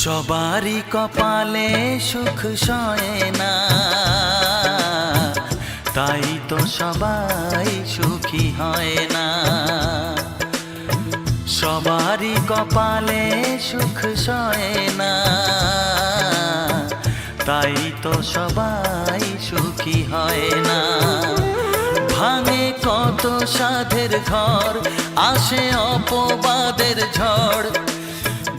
সবারই কপালে সুখ সয় না, তাই তো সবাই সুখী হয় না। সবারই কপালে সুখ সয় না, তাই তো সবাই সুখী হয় না। ভাঙে কত সাধের ঘর, আসে অপবাদের ঝড়,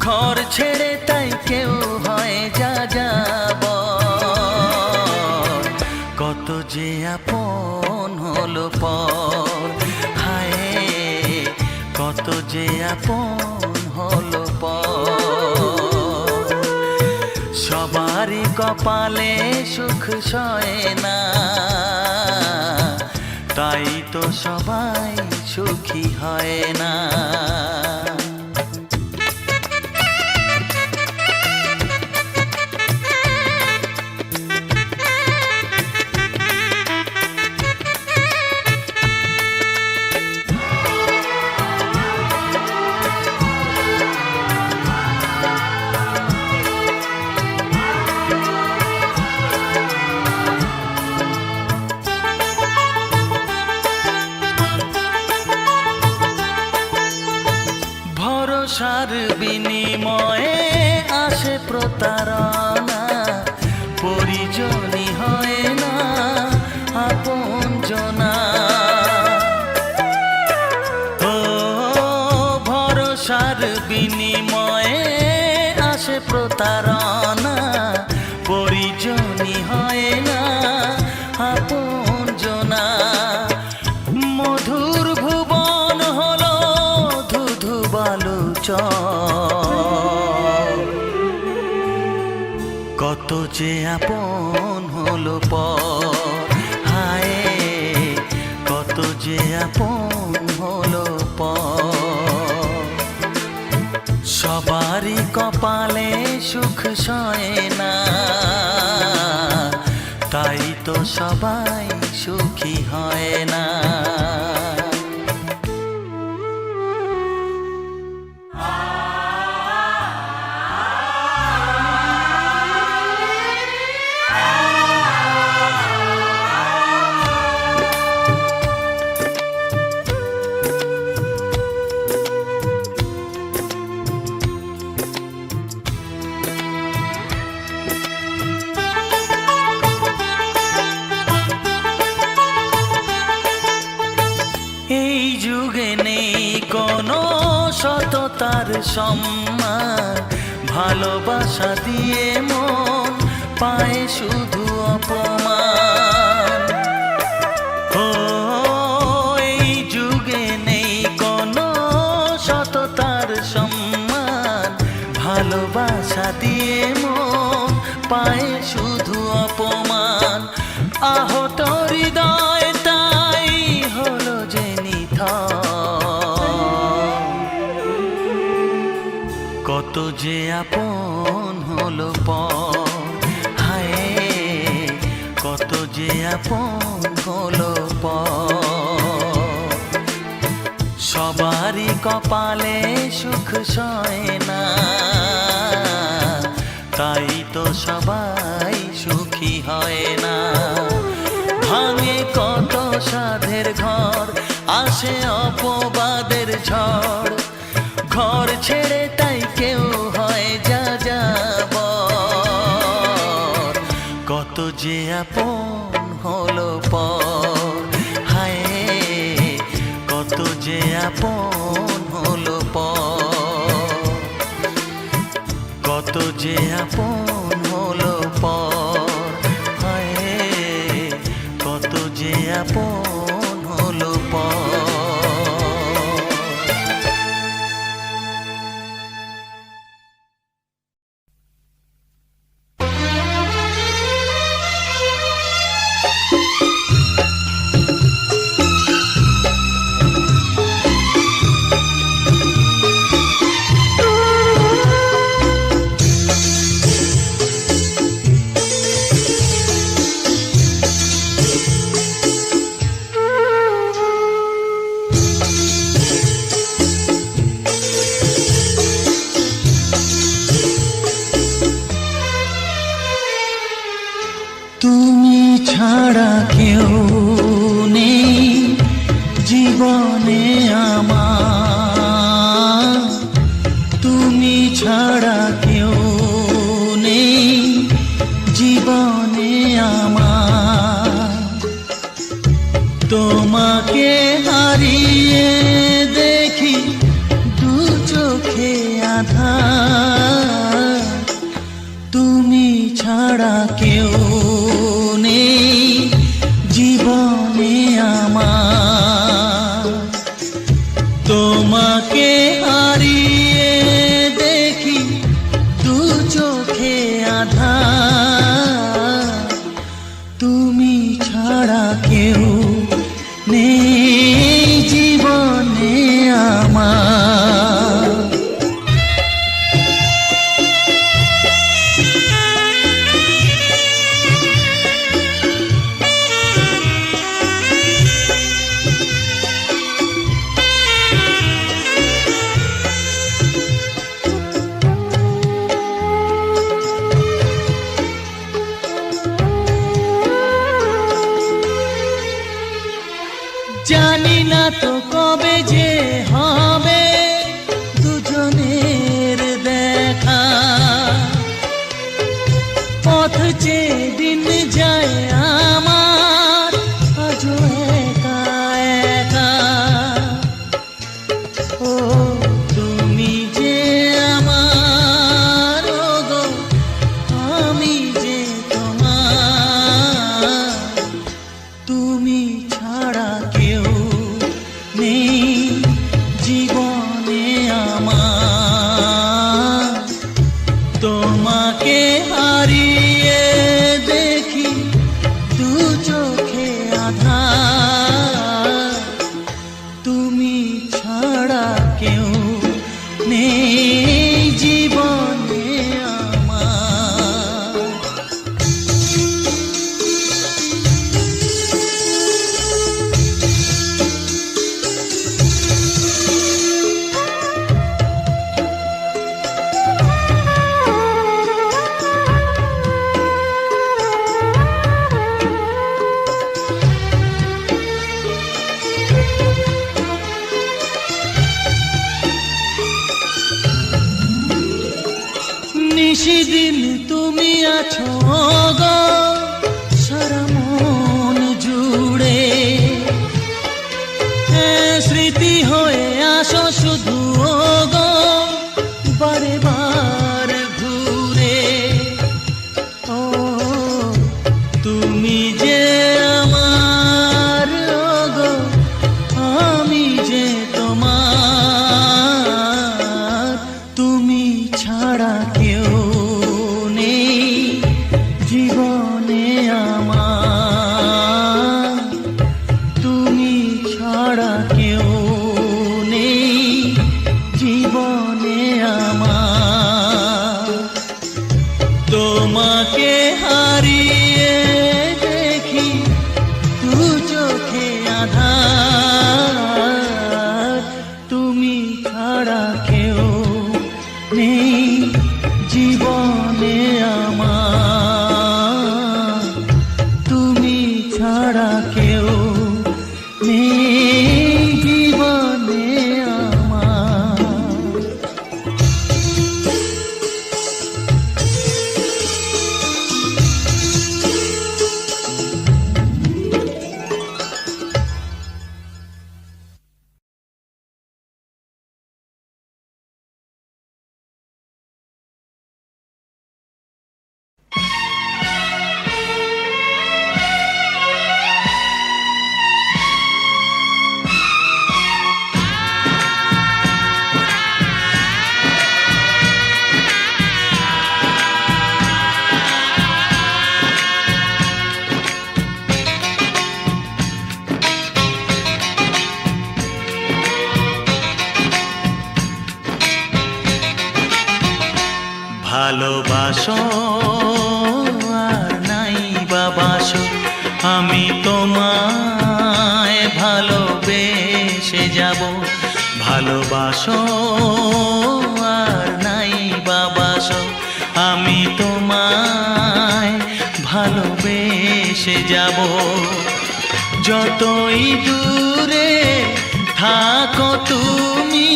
ঘর ছেড়ে তাই কেউ হয় যাযাবর। কত যে আপন হলো পর, হায় কত যে আপন হলো পর। সবারই কপালে সুখ সয় না, তাই তো সবাই সুখী হয় না। ভরসার বিনিময়ে আসে প্রতারণা, পরিজনই হয় না আপনজনা। ও ভরসার বিনিময়ে আসে প্রতারণা, পরিজনই হয় না আপনজনা। মধুর ভুবন হলো ধুধু বালুচর, কত যে আপন হলো পর, হায় কত যে আপন হলো পর। সবারই কপালে সুখ সয় না, তাই তো সবাই সুখী হয় না। এই যুগে নেই কোনো সততার সম্মান, ভালোবাসা দিয়ে মন পায় শুধু অপমান। ও এই যুগে নেই কোনো সততার সম্মান, ভালোবাসা দিয়ে মন পায় শুধু অপমান। আহত হৃদয় তাই হলো যে কত যে আপন হলো পর, হায় কত যে আপন হলো পর। সবারই কপালে সুখ সয় না, তাই তো সবাই সুখী হয় না। ভাঙে কত সাধের ঘর, আসে অপবাদের ঝড়, ঘর ছেড়ে তাই কেউ হয় যাযাবর। কত যে আপন হলো পর, হায় কত যে আপন হলো পর। কত যে আপন হলো পর, হায় কত যে আপন হলো পর। ছাড়া কেউ নেই জীবনে আমার, তুমি ছাড়া কেউ নেই জীবনে আমার। তোমাকে হারিয়ে দেখি দু চোখে আঁধার, তুমি ছাড়া কেউ নেই জীবনে আমার। তোমাকে হারিয়ে দেখি দু চোখে আঁধার, তুমি ছাড়া কেউ নেই জীবনে আমার। জানি না তো কবে যে হবে দুজনের দেখা, পথ চেয়ে দিন যায় আমার আজও একা একা। ও তুমি যে আমার, ও গো আমি যে তোমার, তুমি ছাড়া কেউ নেই জীবনে আমার। তোমাকে হারিয়ে দেখি দু চোখে আঁধার, তুমি ছাড়া কেউ নেই জীবনে আমার। নিশিদিন তুমি আছো গো সারা মন জুড়ে, স্মৃতি হয়ে আসো শুধু গো বারে বার ঘুরে। ও তুমি যে আমার, ও গো আমি যে তোমার, তুমি ছাড়া কেউ নেই জীবনে আমার। তুমি ছাড়া কেউ নেই জীবনে আমার। তোমাকে হারিয়ে দেখি দু চোখে আঁধার, তুমি ছাড়া কেউ নেই জীবনে আমার। তুমি ছাড়া কেউ নেই জীবনে আমার। ভালোবাসো আর নাই বাবাসো, আমি তোমায় ভালোবেসে যাব। ভালোবাসো আর নাই বাবাসো, আমি তোমায় ভালোবেসে ভেসে যাব। যতই দূরে থাকো তুমি,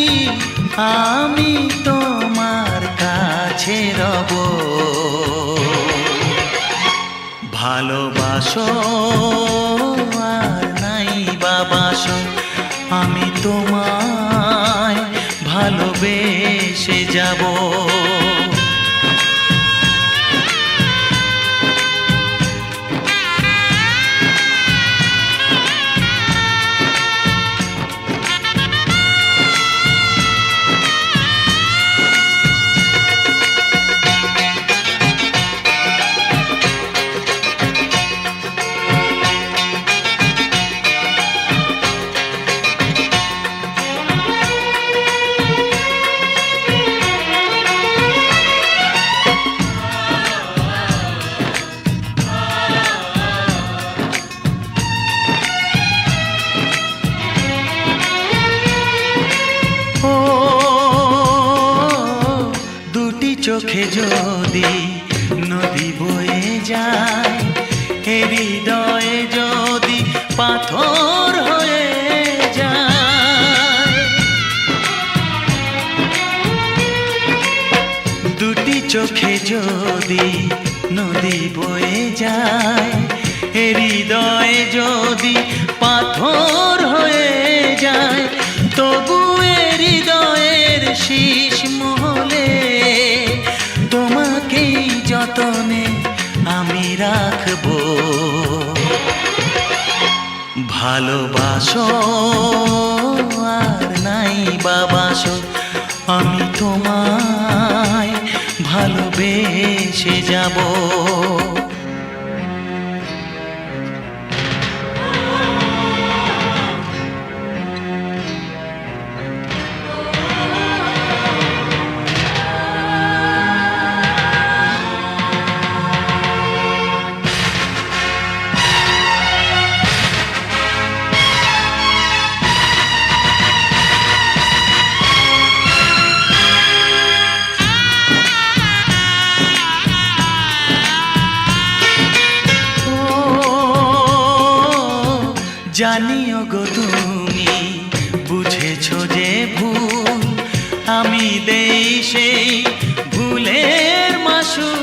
আমি তোমার কাছে রব। ভালোবাসো আর নাই বাবাসো, আমি তোমায় ভালোবেসে যাব। চোখে যদি নদী বয়ে যায়, হৃদয়ে যদি পাথর হয়ে যায়। দুটি চোখে যদি নদী বয়ে যায়, হৃদয়ে যদি পাথর হয়ে যায়, তবু হৃদয়ের শীষ মহলে তোমাকেই যতনে আমি রাখবো। ভালোবাসো আর নাই বাবাসো, আমি তোমায় ভালোবেসে যাব। জানিও গো তুমি বুঝেছো যে ভুল, আমি দেই সেই ভুলের মাসুল।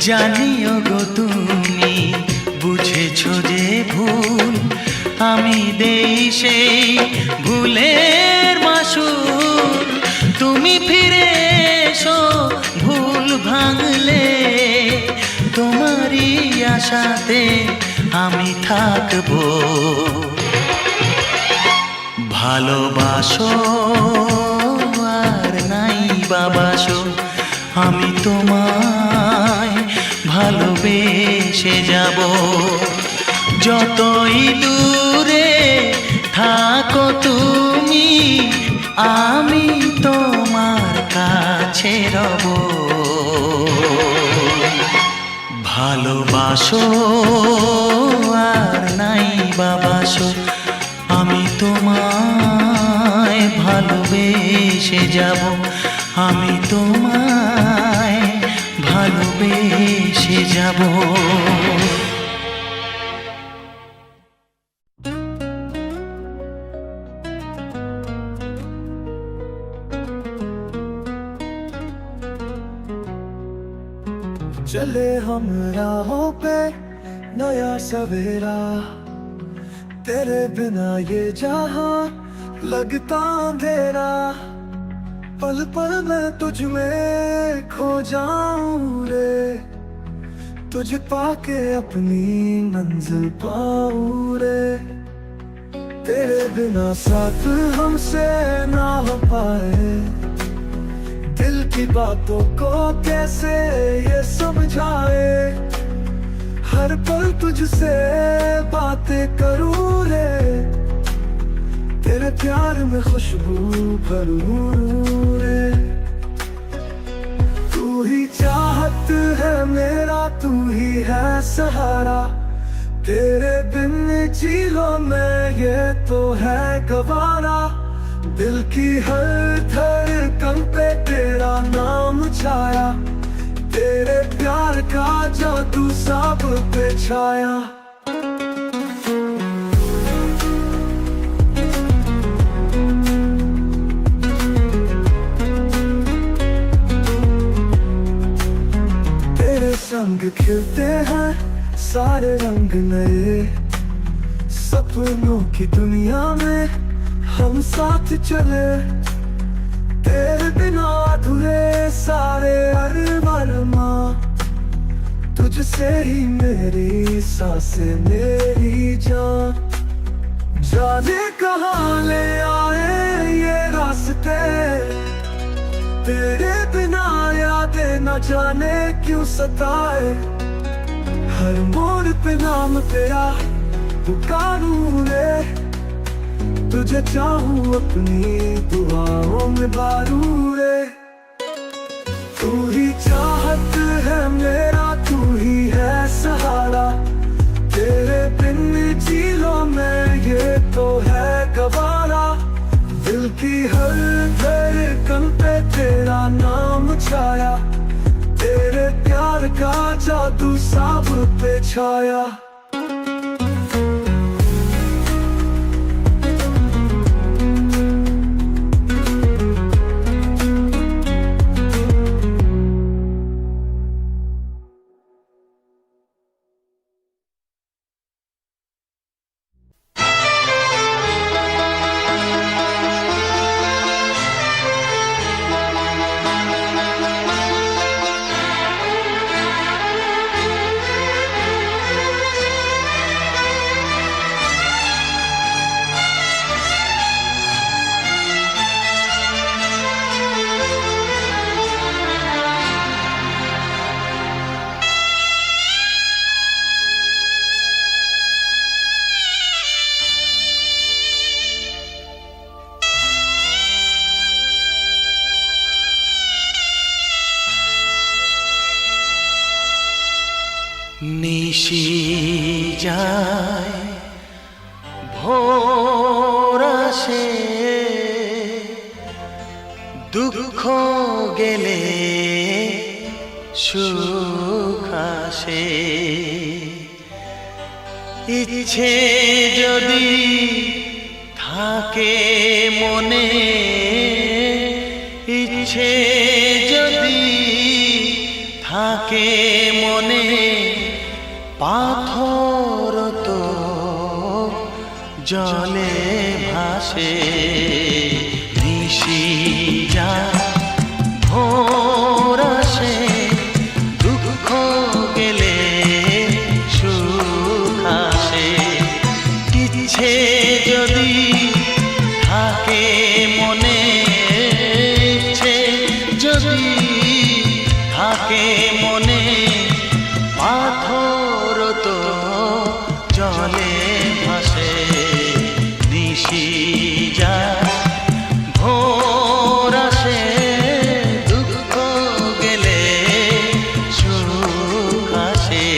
জানিও গো তুমি বুঝেছো যে ভুল, আমি দেই সেই ভুলের মাসুল। তুমি ফিরে এসো ভুল ভাঙলে, তোমারই আশাতে আমি থাকবো। ভালোবাসো আর নাই বাবাসো, আমি তোমায় ভালোবেসে যাব। যতই দূরে থাকো তুমি, আমি তোমার কাছে রব। ভালোবাসো আর নাই বাবাসো, আমি তোমায় ভালোবেসে যাব। আমি তোমায় ভালোবেসে যাব। चले हम राहों पे नया सवेरा, तेरे बिना ये जहां लगता अंधेरा। पल पल मैं तुझ में खो जाऊं रे, तुझे पाके अपनी मंजिल पाऊं रे। तेरे बिना साथ हमसे ना हो पाए, दिल की बातों को कैसे ये समझाए। हर पल तुझसे बातें करूं रे, तेरे प्यार में खुशबू भरूं रे। तू ही चाहत है मेरा, तू ही है सहारा। तेरे बिन जी लो मैं ये तो है गवारा। दिल की हर धड़कन पे तेरा नाम छाया, तेरे प्यार का जादू सब पे छाया। तेरे संग खिलते हैं सारे रंग नए, सपनों की दुनिया में हम साथ चले। तेरे बिना अधूरे सारे अरमां, तुझसे ही मेरी सांसें मेरी जान। जाने कहाँ ले आए ये रास्ते, तेरे बिना यादें न जाने क्यों सताए। हर मोड़ पे नाम तेरा पुकारूं रे, तुझे चाहूं अपनी दुआओं में बारू रे। तू ही चाहत है मेरा, तू ही है सहारा, तेरे बिन जी लो मैं ये तो है गवारा। दिल की हर धड़कन पे तेरा नाम छाया, तेरे प्यार का जादू सब पे छाया। নিশি যায় ভোর আসে, দুঃখ গেলে সুখ আসে। ইচ্ছে যদি থাকে মনে, ইচ্ছে যদি থাকে মনে, পাথর তো জলে ভাসে। নিশি যায় ভোর আসে, দুঃখ গেলে সুখ আসে। ইচ্ছে যদি থাকে মনে, ইচ্ছে যদি থাকে মনে, পাথর তো জলে ভাসে। নিশি যায় ভোর আসে, দুঃখ গেলে সুখ আসে।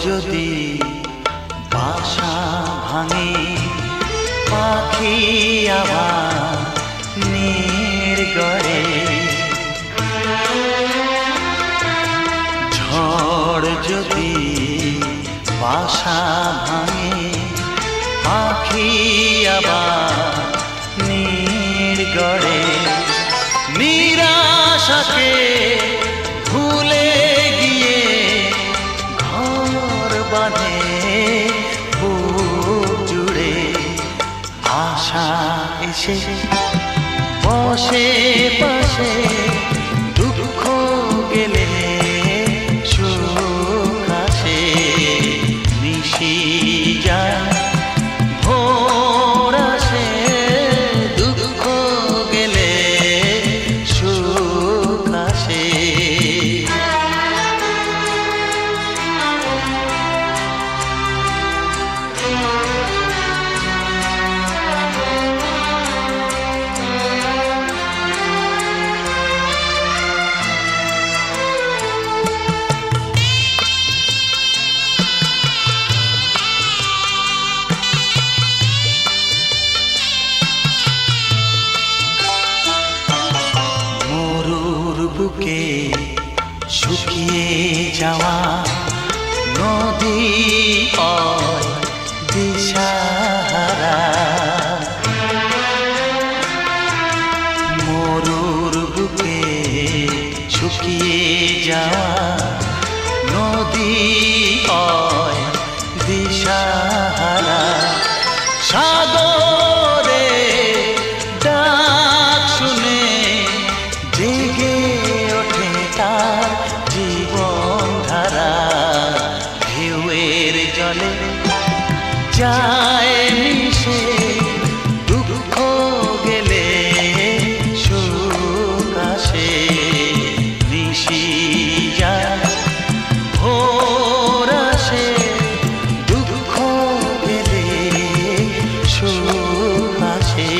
যদি বাসা ভাঙে, পাখি আবার নির্গড়ে। ঝড় যদি বাসা ভাঙে, পাখি আবার নির্গড়ে। নিরাশাকে ভুলে গিয়ে ঘর বাঁধে বুক জুড়ে। আশা এসে বসে পাশে, দুঃখ গেলে সুখ আসে। নিশি যায় ভোর আসে, দুঃখ গেলে সুখ আসে। বুকে শুকিয়ে যাওয়া নদী হয় দিশাহারা, মরুর বুকে শুকিয়ে যাওয়া নদী হয় দিশাহারা। সাগরে ডাক শুনে জেগে ওঠে তার জীবন ধারা, ঢেউয়ের জলে যায় মিশে দুঃখ গেলে সুখ আসে, নিশি যায় ভোর আসে দুঃখ গেলে সুখ আসে।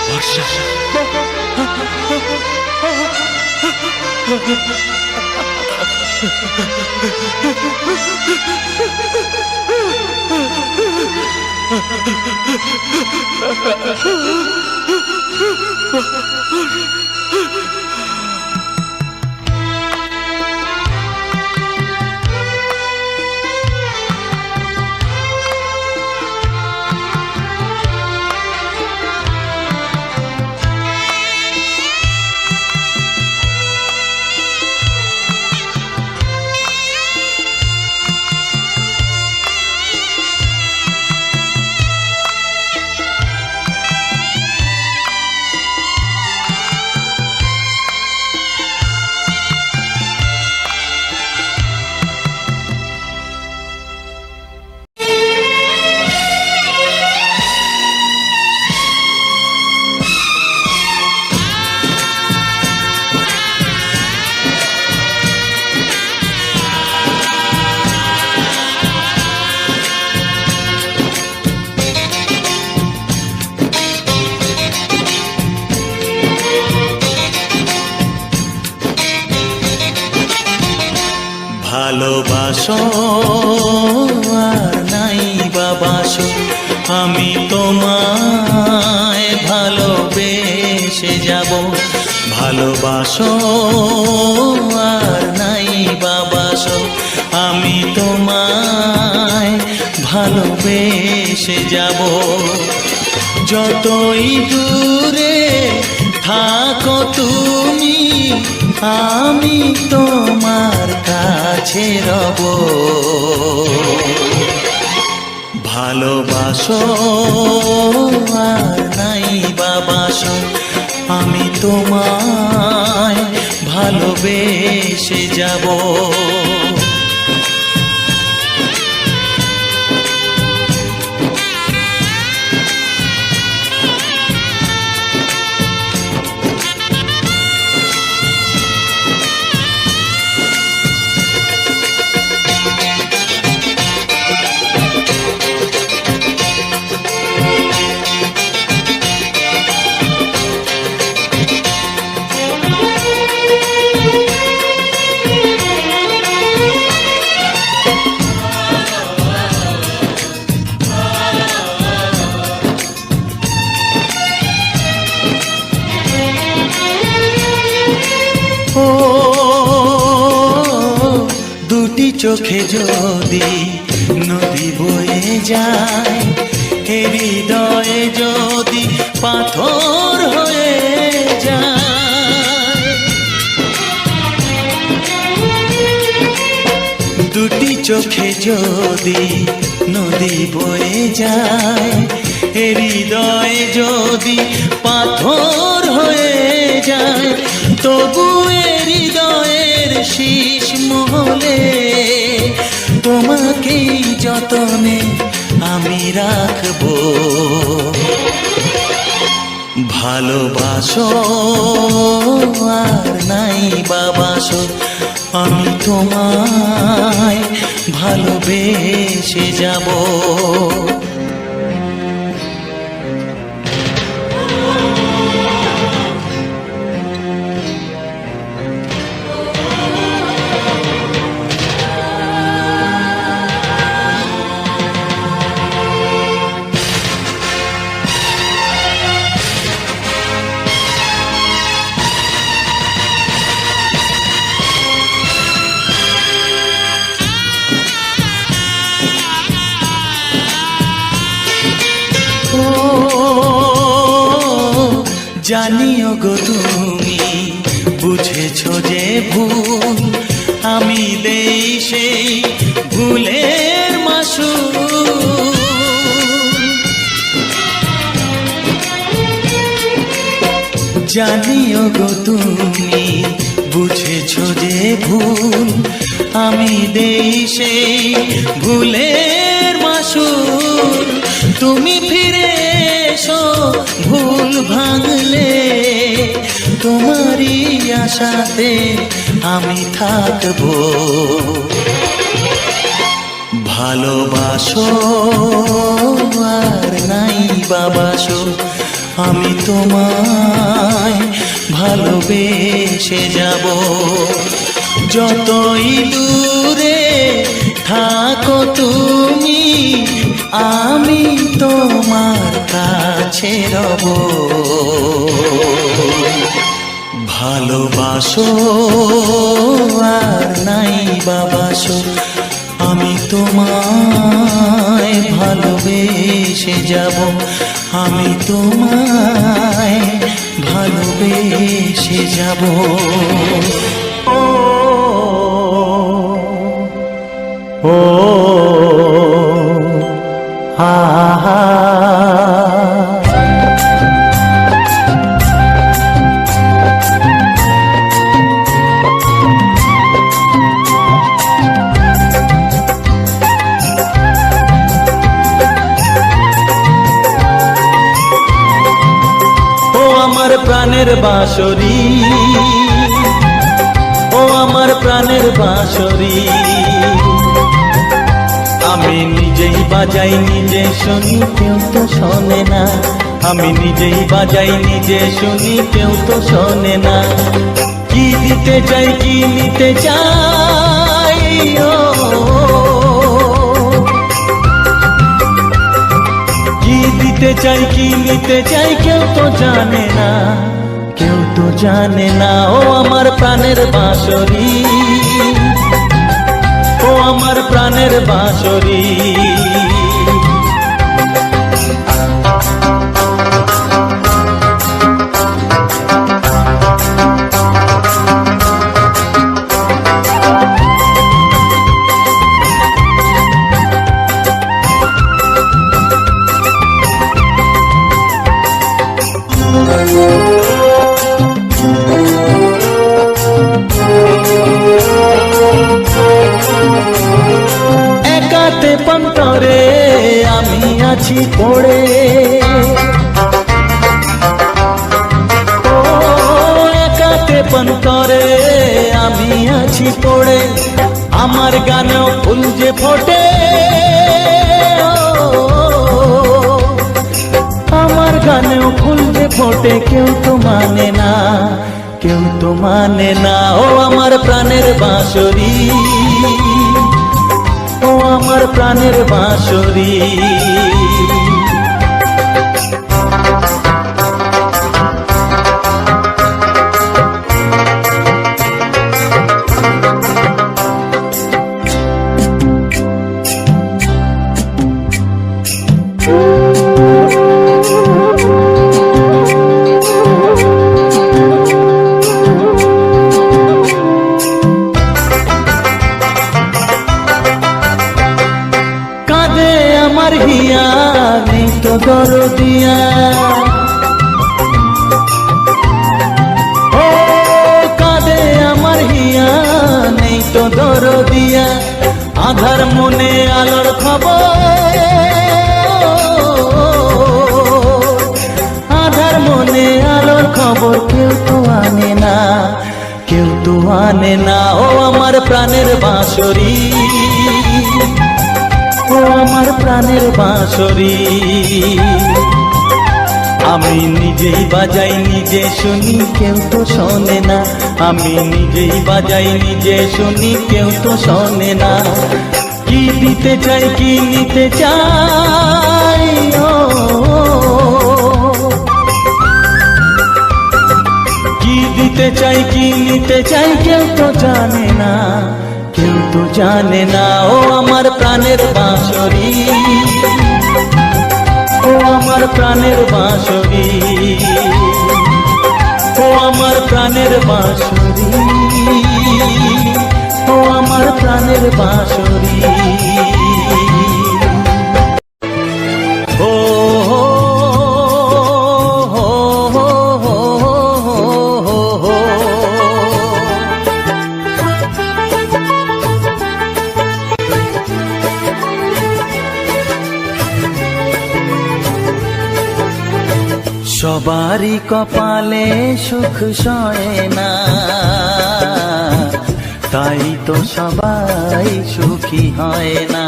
বর্ষা ভালোবাসো আর নাই বাবাসো, আমি তোমায় ভালোবেসে যাব। ভালোবাসো আর নাই বাবাসো, আমি তোমায় ভালোবেসে যাব। যতই দূরে থাকো তুমি, আমি তোমার কাছে রব। ভালোবাসো আর নাই বাবাসো, আমি তোমায় ভালোবেসে যাব। দুটি চোখে যদি নদী বয়ে যায়, হৃদয়ে যদি পাথর হয়ে যায়। দুটি চোখে যদি নদী বয়ে যায়, হৃদয়ে যদি পাথর হয়ে যায়, তবু হৃদয়ের শীষ মহলে তোমাকেই যতনে আমি রাখবো। ভালোবাসো আর নাই বাবাসো, আমি তোমায় ভালোবেসে যাব। জানিও গো তুমি বুঝেছো যে ভুল, আমি দেই সেই ভুলের মাসুল। জানিও গো তুমি বুঝেছো যে ভুল, আমি দেই সেই ভুলের মাসুল। তুমি ফিরে এসো ভুল ভাঙলে, তোমারই আশাতে আমি থাকবো। ভালোবাসো আর নাই বাবাসো, আমি তোমায় ভালোবেসে যাব। যতই দূরে থাকো তুমি, আমি তোমার কাছে রব। ভালোবাসো আর নাই বাবাসো, আমি তোমায় ভালোবেসে যাব। আমি তোমায় ভালোবেসে যাব। ও ও হা হা। আমার প্রাণের বাঁশরি, ও আমার প্রাণের বাঁশরি, আমি নিজেই বাজাই নিজে শুনি কেউ তো শোনে না। আমি নিজেই বাজাই নিজে শুনি কেউ তো শোনে না। কি দিতে চাই কি নিতে চাই, ও কি দিতে চাই কি নিতে চাই কেউ তো জানে না, কেউ তো জানে না। ও আমার প্রাণের বাঁশরি, ও আমার প্রাণের বাঁশরি। একাতে পন্তরে আমি আছি পড়ে, ও একাতে পন্তরে আমি আছি পড়ে। আমার গানেও ফুল যে ফোটে, আমার গানেও ফুল যে ফোটে, কেউ তো মানে না, কেউ তো মানে না। ও আমার প্রাণের বাঁশরি, ও আমার প্রাণের বাঁশরি। আমার হিয়া নেই তো দরদিয়া, ও কাঁদে আমার হিয়া নেই তো দরদিয়া। আধার মনে আলোর খবর, আধার মনে আলোর খবর কেউ তো আনে না, কেউ তো আনে না। ও আমার প্রাণের বাঁশরি, ও আমার প্রাণের বাঁশরি। আমি নিজেই বাজাই নিজে শুনি কেউ তো শোনে না। আমি নিজেই বাজাই নিজে শুনি কেউ তো শোনে না। কি দিতে চাই কি নিতে চাই, ও কি দিতে চাই কি নিতে চাই কেউ তো জানে না, কেউ তো জানে না। ও আমার প্রাণের বাঁশরি, ও আমার প্রাণের বাঁশরি। প্রাণের বাঁশরি, ও আমার প্রাণের বাঁশরি। ও হো হো হো হো হো হো। সবারই কপালে সুখ সয় না, তাই তো সবাই সুখী হয় না।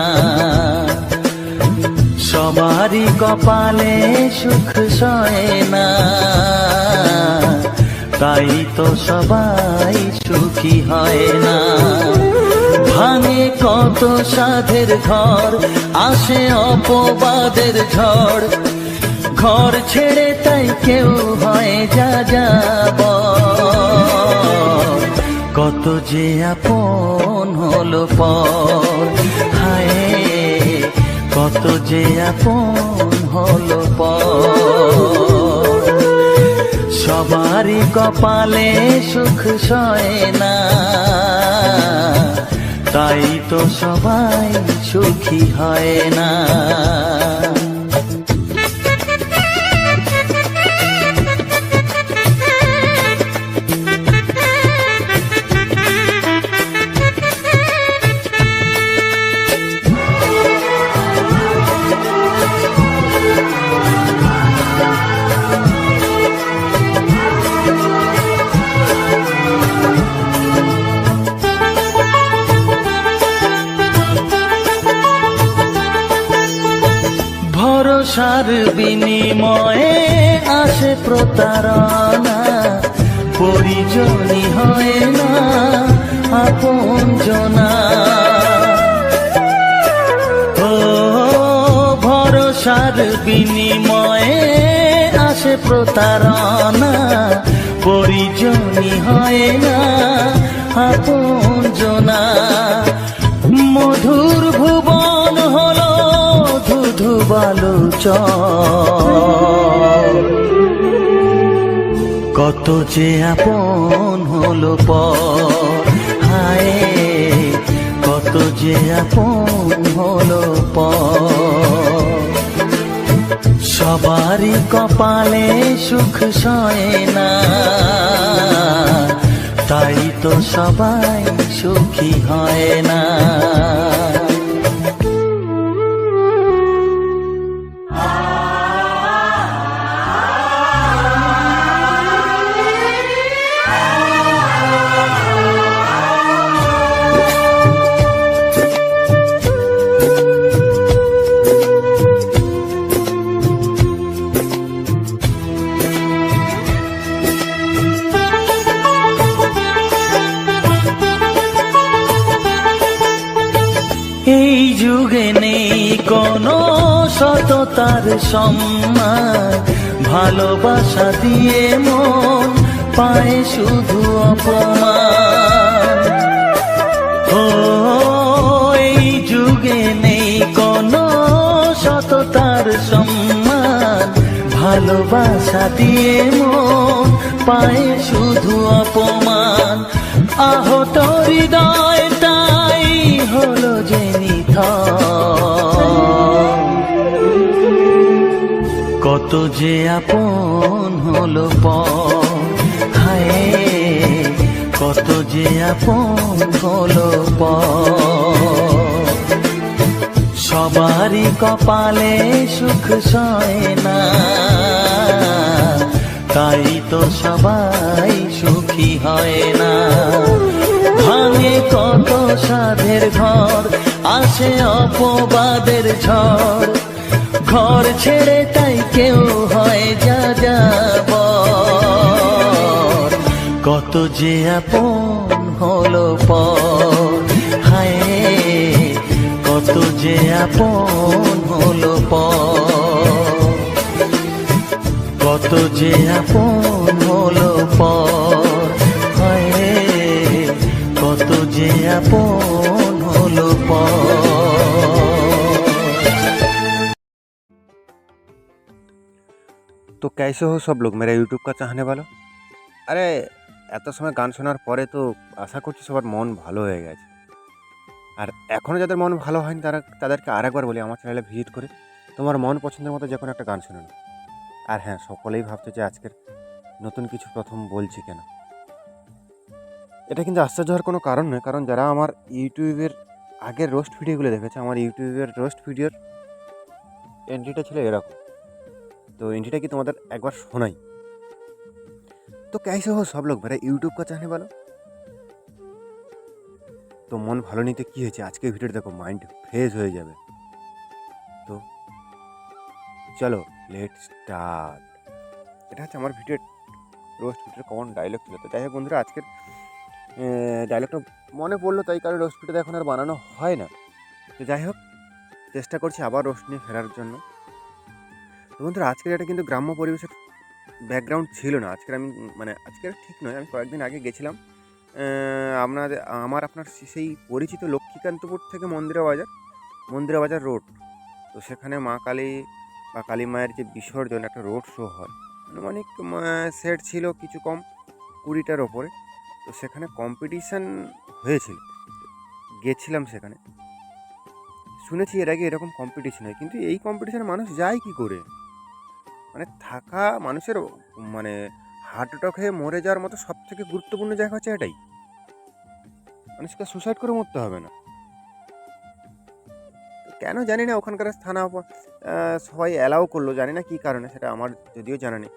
সবারই কপালে সুখ সয় না, তাই তো সবাই সুখী হয় না। ভাঙে কত সাধের ঘর, আসে অপবাদের ঝড়, ঘর ছেড়ে তাই কেউ হয় যা যাব। কত যে আপন হলো পর, হায় কত যে আপন হলো পর। সবারই কপালে সুখ সয় না, তাই তো সবাই সুখী হয় না। ভরসার বিনিময়ে আসে প্রতারণা, পরিজনই হয় না আপনজনা। ও ভরসার বিনিময়ে আসে প্রতারণা, পরিজনই হয় না আপনজনা। মধুর ভুবন হলো ধুধু বালুচর, কত যে আপন হলো পর, হায় কত যে আপন হলো পর। সবারই কপালে সুখ সয় না, তাই তো সবাই সুখী হয় না। এই যুগে নেই কোনো সততার সম্মান, ভালোবাসা দিয়ে মন পায় শুধু অপমান। ও এই যুগে নেই কোনো সততার সম্মান, ভালোবাসা দিয়ে মন পায় শুধু অপমান। আহত হৃদয়টাই হলো যে নিথর, কত যে আপন হলো পর, হায় কত যে আপন হলো পর। সবারই কপালে সুখ সয় না, তাই তো সবাই সুখী হয় না। ভাঙে কত সাধের ঘর, আসে অপবাদের ঝড়, ঘর ছেড়ে তাই কেউ হয় যা যাব। কত যে আপন হলো পর, হায় কত যে আপন হলো পর। কত যে আপন হলো পর, হায় কত যে আপন হলো পর। तो कैसे हो सब लोग मेरे यूट्यूब का चाहने वालों। अरे এত সময় গান শোনার পরে তো আশা করছি সবার মন ভালো হয়ে গেছে। আর এখনও যাদের মন ভালো হয়নি তাদেরকে আরেকবার বলি, আমার চ্যানেলে ভিজিট করে তোমার মন পছন্দের মতো যে কোনো একটা গান শুনে নাও। আর হ্যাঁ, সকলেই ভাবছে যে আজকের নতুন কিছু প্রথম বলছি কেন। এটা কিন্তু আশ্চর্য হওয়ার কোনো কারণ নয়, কারণ যারা আমার ইউটিউবের আগের রোস্ট ভিডিওগুলো দেখেছে, আমার ইউটিউবের রোস্ট ভিডিওর এন্ট্রিটা ছিল এরকম। তো এন্ট্রিটা কি তোমাদের একবার শোনাই। তো कैसे हो सब लोग, मेरा यूट्यूब का चाहने वालों। তো মন ভালো নিতে কী হয়েছে, আজকের ভিডিওটা দেখো, মাইন্ড ফ্রেশ হয়ে যাবে। তো চলো লেট স্টার্ট। এটা হচ্ছে আমার ভিডিওর রোস্ট ভিডিওর কমন ডায়লগ ছিল। তো যাই হোক বন্ধুরা, আজকের ডায়লগটা মনে পড়লো, তাই কারণ রোস্ট ভিডিওটা এখন আর বানানো হয় না। তো যাই হোক, চেষ্টা করছি আবার রোস্ট নিয়ে ফেরার জন্য। তো বন্ধুরা, আজকের এটা কিন্তু গ্রাম্য পরিবেশের ব্যাকগ্রাউন্ড ছিল না। আজকের ঠিক নয়, আমি কয়েকদিন আগে গেছিলাম আপনার সেই পরিচিত লক্ষ্মীকান্তপুর থেকে মন্দিরা বাজার রোড। তো সেখানে মা কালী বা কালী মায়ের যে বিসর্জন, একটা রোড শো হয়, আনুমানিক সেট ছিল কিছু কম 20টার ওপরে। তো সেখানে কম্পিটিশান হয়েছিল, গেছিলাম সেখানে। শুনেছি এর আগে এরকম কম্পিটিশন হয়, কিন্তু এই কম্পিটিশানে মানুষ যায় কী করে? থাকা মানুষের হার্ট অ্যাটাক হয়ে মরে যাওয়ার মতো সবথেকে গুরুত্বপূর্ণ জায়গা হচ্ছে এটাই। মানুষকে সুসাইড করে মরতে হবে না। কেন জানি না, ওখানকার থানা সবাই অ্যালাউ করলো, জানি না কী কারণে, সেটা আমার যদিও জানা নেই।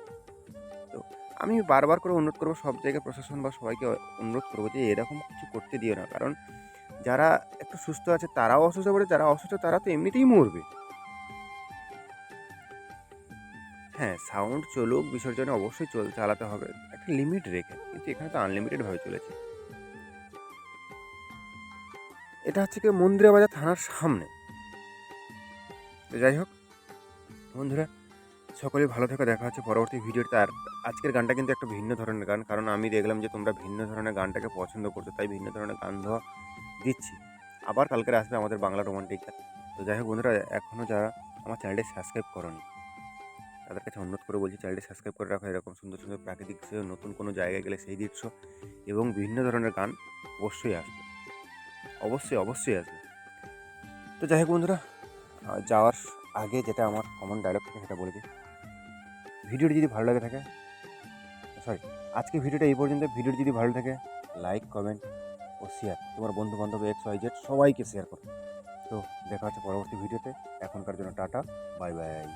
তো আমি বারবার করে অনুরোধ করবো সব জায়গায় প্রশাসন বা সবাইকে অনুরোধ করবো যে এরকম কিছু করতে দিও না, কারণ যারা একটু সুস্থ আছে তারাও অসুস্থ পড়ে, যারা অসুস্থ তারা তো এমনিতেই মরবে। হ্যাঁ, সাউন্ড চলুক, বিসর্জনে অবশ্যই চালাতে হবে একটা লিমিট রেখে, কিন্তু এখানে তো আনলিমিটেডভাবে চলেছে। এটা হচ্ছে কি মন্দিরা বাজার থানার সামনে। তো যাই হোক বন্ধুরা, সকলেই ভালো থেকে দেখা হচ্ছে পরবর্তী ভিডিওতে। আর আজকের গানটা কিন্তু একটা ভিন্ন ধরনের গান, কারণ আমি দেখলাম যে তোমরা ভিন্ন ধরনের গানটাকে পছন্দ করছো, তাই ভিন্ন ধরনের গান ধোয়া দিচ্ছি। আবার কালকের আসবে আমাদের বাংলা রোমান্টিক গান। তো যাই হোক বন্ধুরা, এখনও যারা আমার চ্যানেলটি সাবস্ক্রাইব করোনি তাদের কাছে অনুরোধ করে বলছি, চ্যানেলটি সাবস্ক্রাইব করে রাখো। এরকম সুন্দর সুন্দর প্রাকৃতিক দৃশ্য, নতুন কোনো জায়গায় গেলে সেই দৃশ্য এবং বিভিন্ন ধরনের গান অবশ্যই আসবে, অবশ্যই আসবে। তো যাই হোক বন্ধুরা, যাওয়ার আগে যেটা আমার কমন ডায়লগ থাকে সেটা বলে দিই। ভিডিওটি যদি ভালো লাগে থাকে, আজকে ভিডিওটা এই পর্যন্ত। ভিডিওটি যদি ভালো থাকে, লাইক, কমেন্ট ও শেয়ার, তোমার বন্ধুবান্ধব XYZ সবাইকে শেয়ার করো। তো দেখা হচ্ছে পরবর্তী ভিডিওতে। এখনকার জন্য টাটা, বাই বাই।